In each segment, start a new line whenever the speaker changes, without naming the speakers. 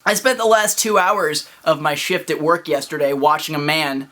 I spent the last 2 hours of my shift at work yesterday watching a man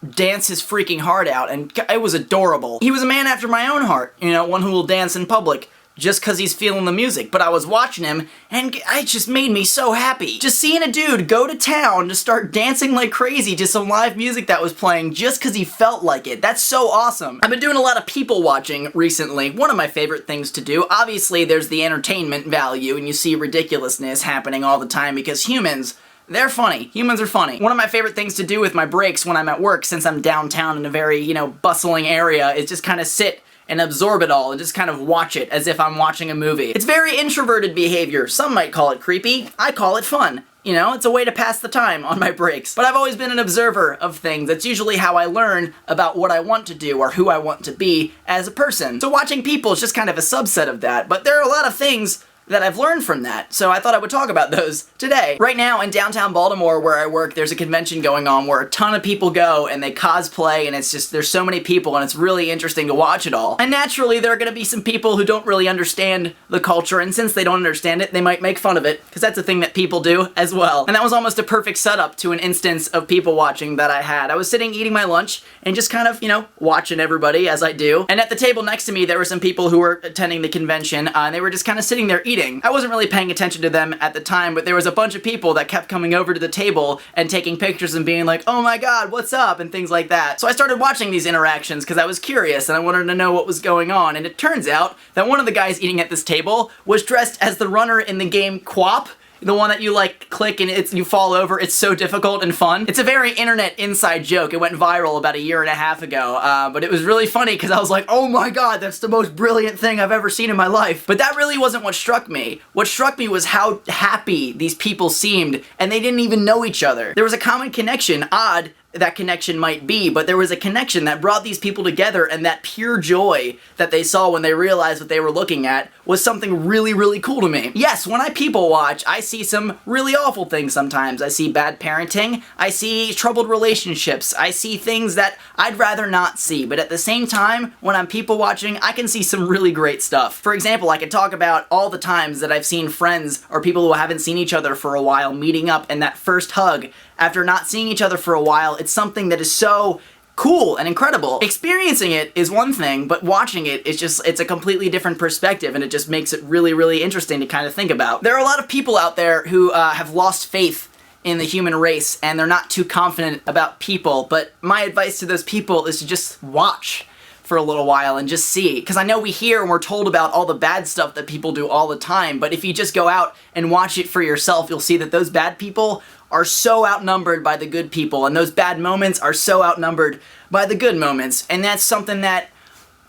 dance his freaking heart out, and it was adorable. He was a man after my own heart, you know, one who will dance in public just because he's feeling the music. But I was watching him, and it just made me so happy. Just seeing a dude go to town to start dancing like crazy to some live music that was playing just because he felt like it. That's so awesome. I've been doing a lot of people watching recently. One of my favorite things to do. Obviously, there's the entertainment value, and you see ridiculousness happening all the time because humans, they're funny. Humans are funny. One of my favorite things to do with my breaks when I'm at work, since I'm downtown in a very, you know, bustling area, is just kind of sit and absorb it all and just kind of watch it as if I'm watching a movie. It's very introverted behavior. Some might call it creepy. I call it fun. You know, it's a way to pass the time on my breaks. But I've always been an observer of things. That's usually how I learn about what I want to do or who I want to be as a person. So watching people is just kind of a subset of that. But there are a lot of things that I've learned from that, so I thought I would talk about those today. Right now in downtown Baltimore where I work, there's a convention going on where a ton of people go and they cosplay, and it's just, there's so many people and it's really interesting to watch it all. And naturally there are going to be some people who don't really understand the culture, and since they don't understand it, they might make fun of it, because that's a thing that people do as well. And that was almost a perfect setup to an instance of people watching that I had. I was sitting eating my lunch and just kind of, you know, watching everybody as I do. And at the table next to me there were some people who were attending the convention, and they were just kind of sitting there eating. I wasn't really paying attention to them at the time, but there was a bunch of people that kept coming over to the table and taking pictures and being like, oh my god, what's up, and things like that. So I started watching these interactions because I was curious and I wanted to know what was going on, and it turns out that one of the guys eating at this table was dressed as the runner in the game QWOP. The one that you like click and you fall over. It's so difficult and fun. It's a very internet inside joke. It went viral about 1.5 years ago, but it was really funny because I was like, oh my god, that's the most brilliant thing I've ever seen in my life. But that really wasn't what struck me. What struck me was how happy these people seemed, and they didn't even know each other. There was a common connection, odd that connection might be, but there was a connection that brought these people together, and that pure joy that they saw when they realized what they were looking at was something really, really cool to me. Yes, when I people watch, I see some really awful things sometimes. I see bad parenting, I see troubled relationships, I see things that I'd rather not see, but at the same time, when I'm people watching, I can see some really great stuff. For example, I could talk about all the times that I've seen friends or people who haven't seen each other for a while meeting up, and that first hug after not seeing each other for a while, it's something that is so cool and incredible. Experiencing it is one thing, but watching it is just, it's a completely different perspective, and it just makes it really, really interesting to kind of think about. There are a lot of people out there who have lost faith in the human race, and they're not too confident about people, but my advice to those people is to just watch for a little while and just see. Because I know we hear and we're told about all the bad stuff that people do all the time, but if you just go out and watch it for yourself, you'll see that those bad people are so outnumbered by the good people, and those bad moments are so outnumbered by the good moments, and that's something that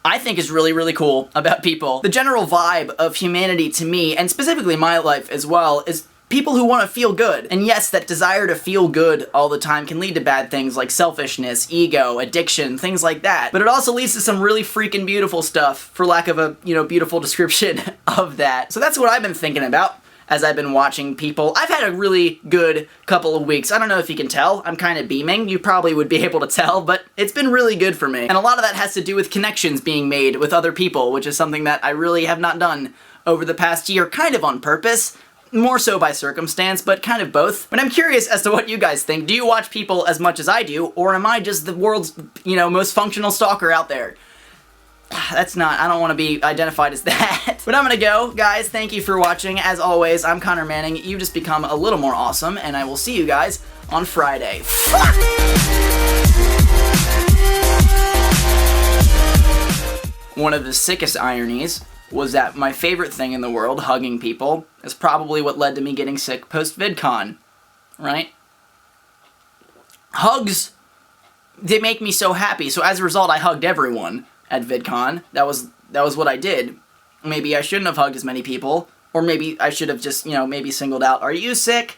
I think is really, really cool about people. The general vibe of humanity to me, and specifically my life as well, is people who want to feel good. And yes, that desire to feel good all the time can lead to bad things like selfishness, ego, addiction, things like that. But it also leads to some really freaking beautiful stuff, for lack of a, you know, beautiful description of that. So that's what I've been thinking about as I've been watching people. I've had a really good couple of weeks. I don't know if you can tell. I'm kind of beaming. You probably would be able to tell, but it's been really good for me. And a lot of that has to do with connections being made with other people, which is something that I really have not done over the past year, kind of on purpose. More so by circumstance, but kind of both. But I'm curious as to what you guys think. Do you watch people as much as I do, or am I just the world's, you know, most functional stalker out there? That's not, I don't want to be identified as that. But I'm gonna go. Guys, thank you for watching. As always, I'm Connor Manning. You've just become a little more awesome, and I will see you guys on Friday. Fuck! One of the sickest ironies was that my favorite thing in the world, hugging people, is probably what led to me getting sick post-VidCon, right? Hugs, they make me so happy, so as a result, I hugged everyone at VidCon. That was what I did. Maybe I shouldn't have hugged as many people, or maybe I should have just, you know, maybe singled out, are you sick?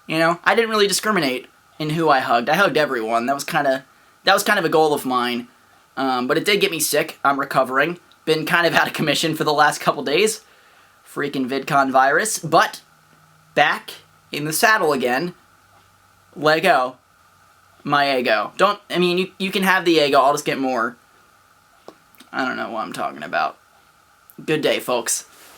You know, I didn't really discriminate in who I hugged. I hugged everyone. That was kind of a goal of mine, but it did get me sick. I'm recovering. Been kind of out of commission for the last couple days. Freaking VidCon virus. But back in the saddle again. Lego. My ego. You can have the ego, I'll just get more. I don't know what I'm talking about. Good day, folks.